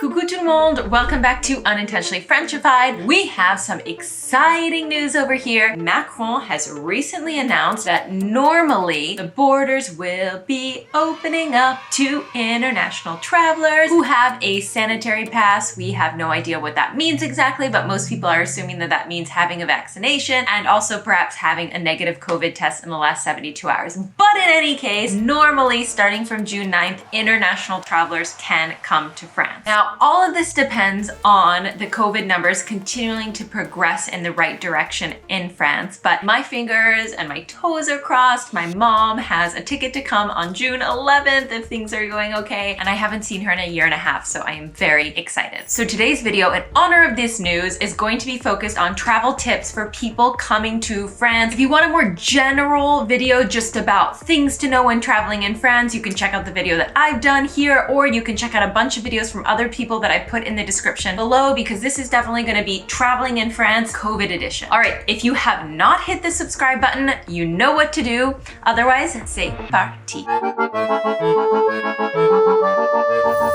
Coucou tout le monde! Welcome back to Unintentionally Frenchified. We have some exciting news over here. Macron has recently announced that normally the borders will be opening up to international travelers who have a sanitary pass. We have no idea what that means exactly, but most people are assuming that that means having a vaccination and also perhaps having a negative COVID test in the last 72 hours. But in any case, normally starting from June 9th, international travelers can come to France. Now, all of this depends on the COVID numbers continuing to progress in the right direction in France, but my fingers and my toes are crossed. My mom has a ticket to come on June 11th if things are going okay, and I haven't seen her in a year and a half, so I am very excited. So today's video, in honor of this news, is going to be focused on travel tips for people coming to France. If you want a more general video just about things to know when traveling in France, you can check out the video that I've done here, or you can check out a bunch of videos from other people that I put in the description below, because this is definitely going to be traveling in France COVID edition. All right, if you have not hit the subscribe button, you know what to do. Otherwise, c'est parti.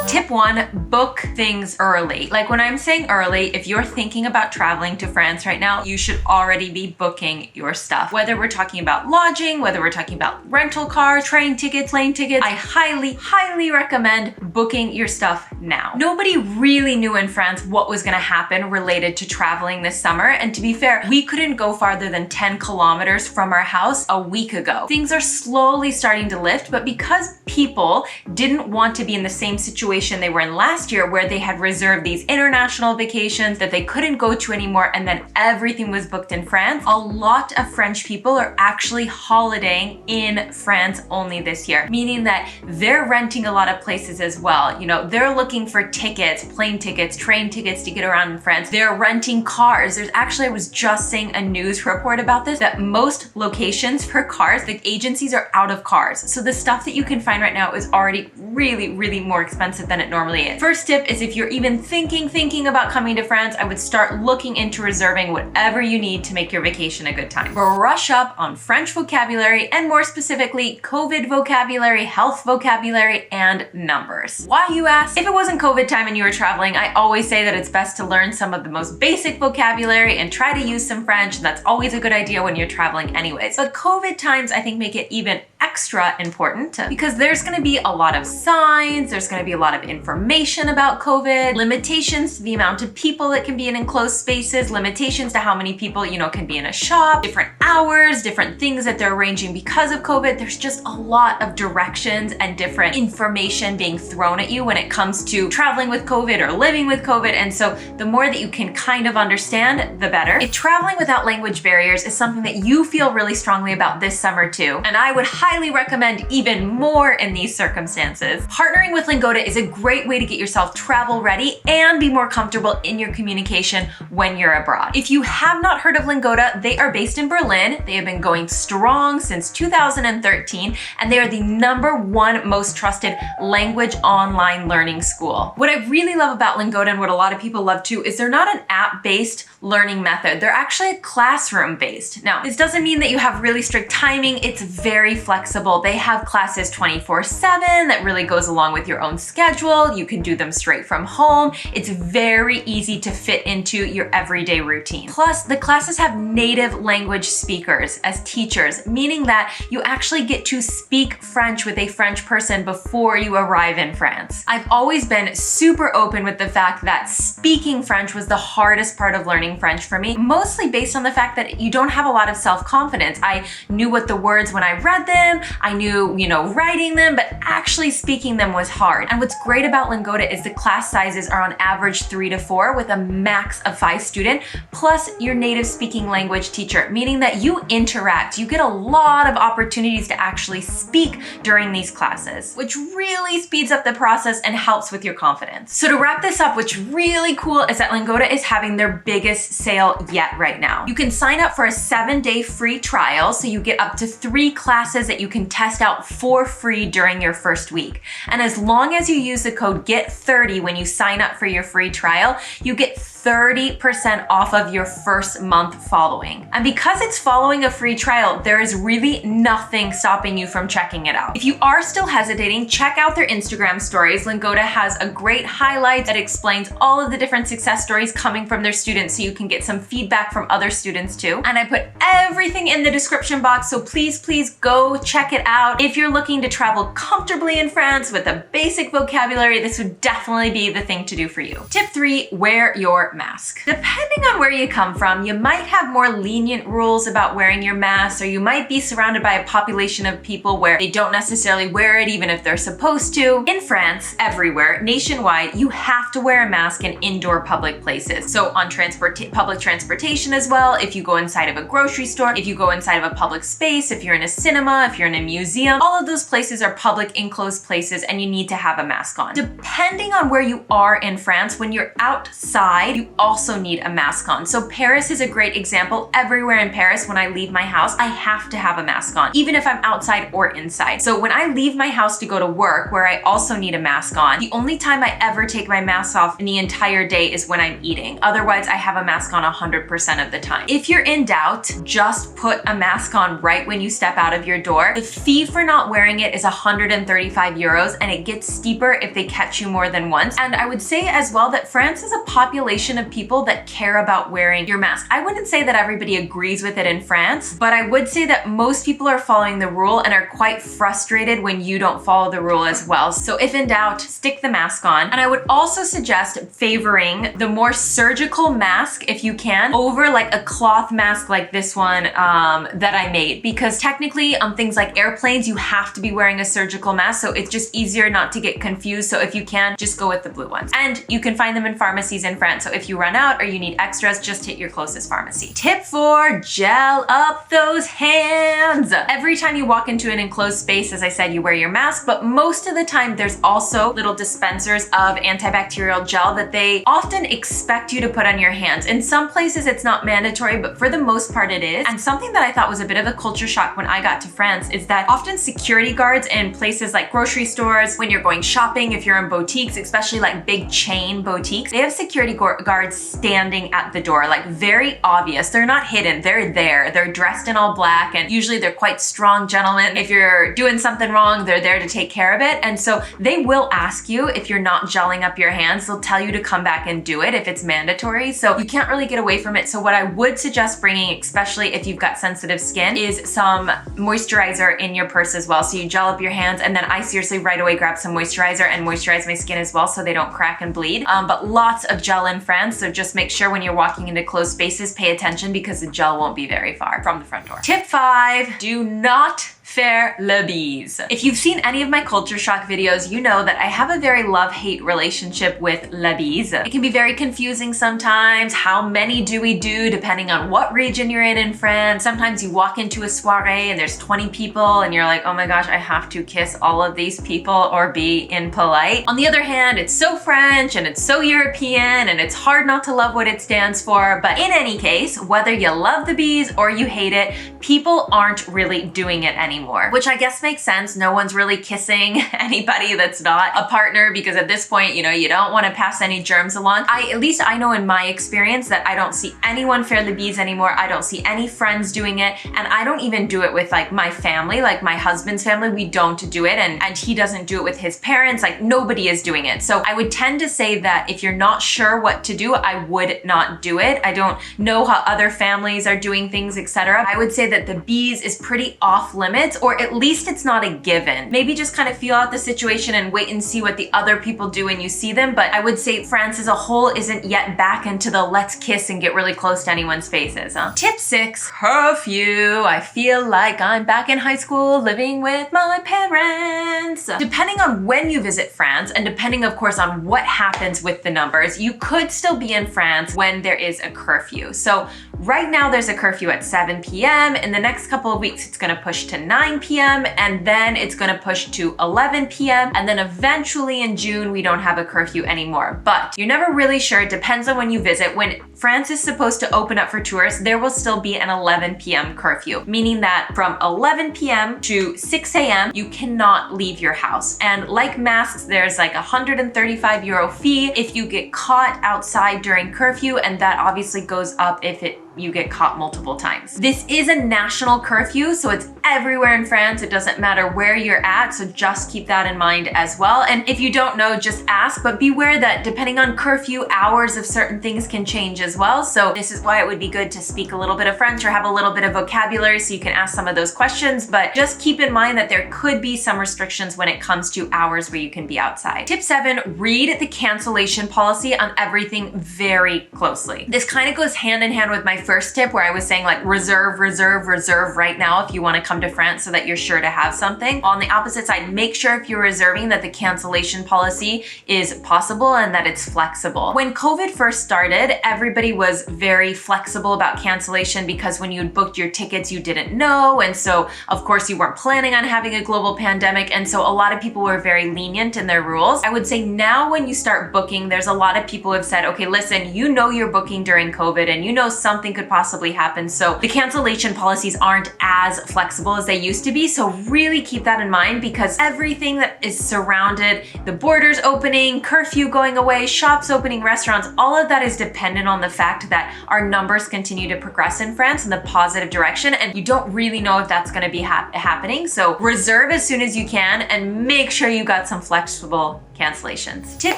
Tip 1, book things early. Like when I'm saying early, if you're thinking about traveling to France right now, you should already be booking your stuff. Whether we're talking about lodging, whether we're talking about rental cars, train tickets, plane tickets, I highly recommend booking your stuff now. Nobody really knew in France what was gonna happen related to traveling this summer. And to be fair, we couldn't go farther than 10 kilometers from our house a week ago. Things are slowly starting to lift, but because people didn't want to be in the same situation they were in last year, where they had reserved these international vacations that they couldn't go to anymore, and then everything was booked in France, a lot of French people are actually holidaying in France only this year, meaning that they're renting a lot of places as well. You know, they're looking for tickets, plane tickets, train tickets to get around in France. They're renting cars. There's actually, I was just seeing a news report about this, that most locations for cars, the agencies are out of cars. So the stuff that you can find right now is already really more expensive than it normally is. First tip is, if you're even thinking about coming to France, I would start looking into reserving whatever you need to make your vacation a good time. Brush up on French vocabulary, and more specifically, COVID vocabulary, health vocabulary, and numbers. Why, you ask? If it wasn't COVID time and you were traveling, I always say that it's best to learn some of the most basic vocabulary and try to use some French, and that's always a good idea when you're traveling anyways. But COVID times, I think, make it even extra important, because there's gonna be a lot of signs, there's gonna be a lot of information about COVID, limitations to the amount of people that can be in enclosed spaces, limitations to how many people, you know, can be in a shop, different hours, different things that they're arranging because of COVID. There's just a lot of directions and different information being thrown at you when it comes to traveling with COVID or living with COVID. And so the more that you can kind of understand, the better. If traveling without language barriers is something that you feel really strongly about this summer too, and I would highly recommend even more in these circumstances, partnering with Lingoda is a great way to get yourself travel ready and be more comfortable in your communication when you're abroad. If you have not heard of Lingoda, they are based in Berlin. They have been going strong since 2013, and they are the #1 most trusted language online learning school. What I really love about Lingoda, and what a lot of people love too, is they're not an app-based learning method. They're actually classroom-based. Now, this doesn't mean that you have really strict timing. It's very flexible. They have classes 24/7 that really goes along with your own schedule. You can do them straight from home. It's very easy to fit into your everyday routine. Plus, the classes have native language speakers as teachers, meaning that you actually get to speak French with a French person before you arrive in France. I've always been super open with the fact that speaking French was the hardest part of learning French for me, mostly based on the fact that you don't have a lot of self-confidence. I knew what the words when I read them, I knew, you know, writing them, but actually speaking them was hard. And what's great about Lingoda is the class sizes are on average 3 to 4 with a max of 5 students, plus your native speaking language teacher, meaning that you interact. You get a lot of opportunities to actually speak during these classes, which really speeds up the process and helps with your confidence. So to wrap this up, what's really cool is that Lingoda is having their biggest sale yet right now. You can sign up for a 7-day free trial, so you get up to 3 classes that you can test out for free during your first week. And as long as you use the code GET30 when you sign up for your free trial, you get 30% off of your first month following. And because it's following a free trial, there is really nothing stopping you from checking it out. If you are still hesitating, check out their Instagram stories. Lingoda has a great highlight that explains all of the different success stories coming from their students so you can get some feedback from other students too. And I put everything in the description box, so please go check it out. If you're looking to travel comfortably in France with a basic vocabulary, this would definitely be the thing to do for you. Tip 3, wear your mask. Depending on where you come from, you might have more lenient rules about wearing your mask, or you might be surrounded by a population of people where they don't necessarily wear it even if they're supposed to. In France, everywhere, nationwide, you have to wear a mask in indoor public places. So on public transportation as well, if you go inside of a grocery store, if you go inside of a public space, if you're in a cinema, if you're in a museum, all of those places are public enclosed places and you need to have a mask on. Depending on where you are in France, when you're outside, you also need a mask on. So Paris is a great example. Everywhere in Paris, when I leave my house, I have to have a mask on, even if I'm outside or inside. So when I leave my house to go to work, where I also need a mask on, the only time I ever take my mask off in the entire day is when I'm eating. Otherwise, I have a mask on 100% of the time. If you're in doubt, just put a mask on right when you step out of your door. The fee for not wearing it is 135 euros, and it gets steeper if they catch you more than once. And I would say as well that France is a population of people that care about wearing your mask. I wouldn't say that everybody agrees with it in France, but I would say that most people are following the rule and are quite frustrated when you don't follow the rule as well. So if in doubt, stick the mask on. And I would also suggest favoring the more surgical mask, if you can, over like a cloth mask like this one that I made, because technically on things like airplanes, you have to be wearing a surgical mask. So it's just easier not to get confused. So if you can, just go with the blue ones. And you can find them in pharmacies in France. So if you run out or you need extras, just hit your closest pharmacy. Tip 4, gel up those hands. Every time you walk into an enclosed space, as I said, you wear your mask, but most of the time there's also little dispensers of antibacterial gel that they often expect you to put on your hands. In some places it's not mandatory, but for the most part it is. And something that I thought was a bit of a culture shock when I got to France is that often security guards in places like grocery stores, when you're going shopping, if you're in boutiques, especially like big chain boutiques, they have security guards standing at the door, like very obvious. They're not hidden, they're there. They're dressed in all black, and usually they're quite strong gentlemen. If you're doing something wrong, they're there to take care of it. And so they will ask you if you're not gelling up your hands. They'll tell you to come back and do it if it's mandatory. So you can't really get away from it. So what I would suggest bringing, especially if you've got sensitive skin, is some moisturizer in your purse as well. So you gel up your hands, and then I seriously right away grab some moisturizer and moisturize my skin as well so they don't crack and bleed. But lots of gel in France. So just make sure when you're walking into closed spaces, pay attention, because the gel won't be very far from the front door. Tip 5, do not faire le bise. If you've seen any of my culture shock videos, you know that I have a very love-hate relationship with la bise. It can be very confusing sometimes. How many do we do depending on what region you're in France? Sometimes you walk into a soiree and there's 20 people and you're like, oh my gosh, I have to kiss all of these people or be impolite. On the other hand, it's so French and it's so European and it's hard not to love what it stands for. But in any case, whether you love the bise or you hate it, people aren't really doing it anymore. Which I guess makes sense. No one's really kissing anybody that's not a partner, because at this point, you know, you don't want to pass any germs along. At least I know in my experience that I don't see anyone faire le bise anymore. I don't see any friends doing it, and I don't even do it with like my family, like my husband's family. We don't do it, and he doesn't do it with his parents. Like nobody is doing it. So I would tend to say that if you're not sure what to do, I would not do it. I don't know how other families are doing things, etc. I would say that the bise is pretty off limits, or at least it's not a given. Maybe just kind of feel out the situation and wait and see what the other people do when you see them. But I would say France as a whole isn't yet back into the let's kiss and get really close to anyone's faces. Tip 6, curfew. I feel like I'm back in high school living with my parents. Depending on when you visit France, and depending of course on what happens with the numbers, you could still be in France when there is a curfew. So Right now there's a curfew at 7 p.m. In the next couple of weeks, it's gonna push to 9 p.m. and then it's gonna push to 11 p.m. And then eventually in June, we don't have a curfew anymore. But you're never really sure. It depends on when you visit. When France is supposed to open up for tourists, there will still be an 11 p.m. curfew, meaning that from 11 p.m. to 6 a.m., you cannot leave your house. And like masks, there's like a €135 fee if you get caught outside during curfew, and that obviously goes up if you get caught multiple times. This is a national curfew, so it's everywhere in France. It doesn't matter where you're at, so just keep that in mind as well. And if you don't know, just ask, but beware that depending on curfew, hours of certain things can change as well. So this is why it would be good to speak a little bit of French or have a little bit of vocabulary so you can ask some of those questions, but just keep in mind that there could be some restrictions when it comes to hours where you can be outside. Tip 7, read the cancellation policy on everything very closely. This kind of goes hand in hand with my first tip where I was saying like reserve right now if you want to come to France so that you're sure to have something. On the opposite side, make sure if you're reserving that the cancellation policy is possible and that it's flexible. When COVID first started, everybody was very flexible about cancellation because when you had booked your tickets, you didn't know. And so of course you weren't planning on having a global pandemic. And so a lot of people were very lenient in their rules. I would say now when you start booking, there's a lot of people who have said, okay, listen, you know you're booking during COVID and you know something could possibly happen. So the cancellation policies aren't as flexible as they used to be. So really keep that in mind because everything that is surrounded, the borders opening, curfew going away, shops opening, restaurants, all of that is dependent on the fact that our numbers continue to progress in France in the positive direction. And you don't really know if that's going to be happening. So reserve as soon as you can and make sure you got some flexible cancellations. Tip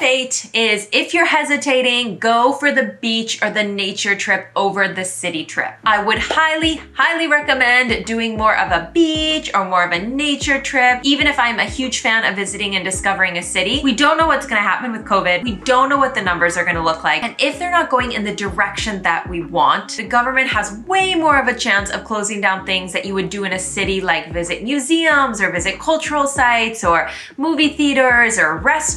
8 is if you're hesitating, go for the beach or the nature trip over the city trip. I would highly recommend doing more of a beach or more of a nature trip. Even if I'm a huge fan of visiting and discovering a city, we don't know what's gonna happen with COVID. We don't know what the numbers are gonna look like. And if they're not going in the direction that we want, the government has way more of a chance of closing down things that you would do in a city, like visit museums or visit cultural sites or movie theaters or restaurants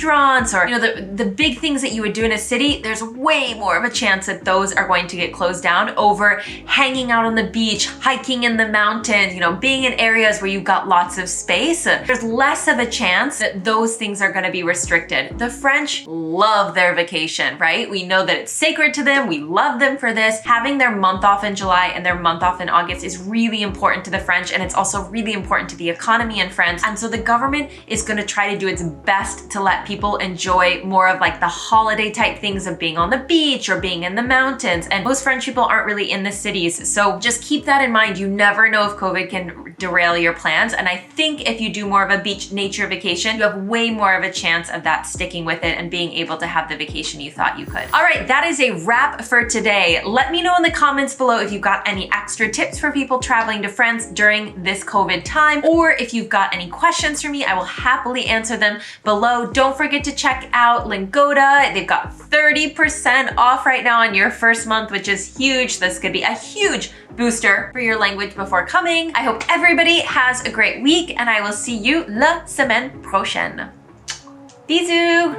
or, the big things that you would do in a city. There's way more of a chance that those are going to get closed down over hanging out on the beach, hiking in the mountains, being in areas where you've got lots of space. There's less of a chance that those things are going to be restricted. The French love their vacation, right? We know that it's sacred to them. We love them for this. Having their month off in July and their month off in August is really important to the French, and it's also really important to the economy in France. And so the government is going to try to do its best to let people enjoy more of like the holiday type things of being on the beach or being in the mountains. And most French people aren't really in the cities. So just keep that in mind. You never know if COVID can derail your plans. And I think if you do more of a beach nature vacation, you have way more of a chance of that sticking with it and being able to have the vacation you thought you could. All right, that is a wrap for today. Let me know in the comments below if you've got any extra tips for people traveling to France during this COVID time, or if you've got any questions for me, I will happily answer them below. Don't forget to check out Lingoda. They've got 30% off right now on your first month, which is huge. This could be a huge booster for your language before coming. I hope everybody has a great week and I will see you la semaine prochaine. Bisous!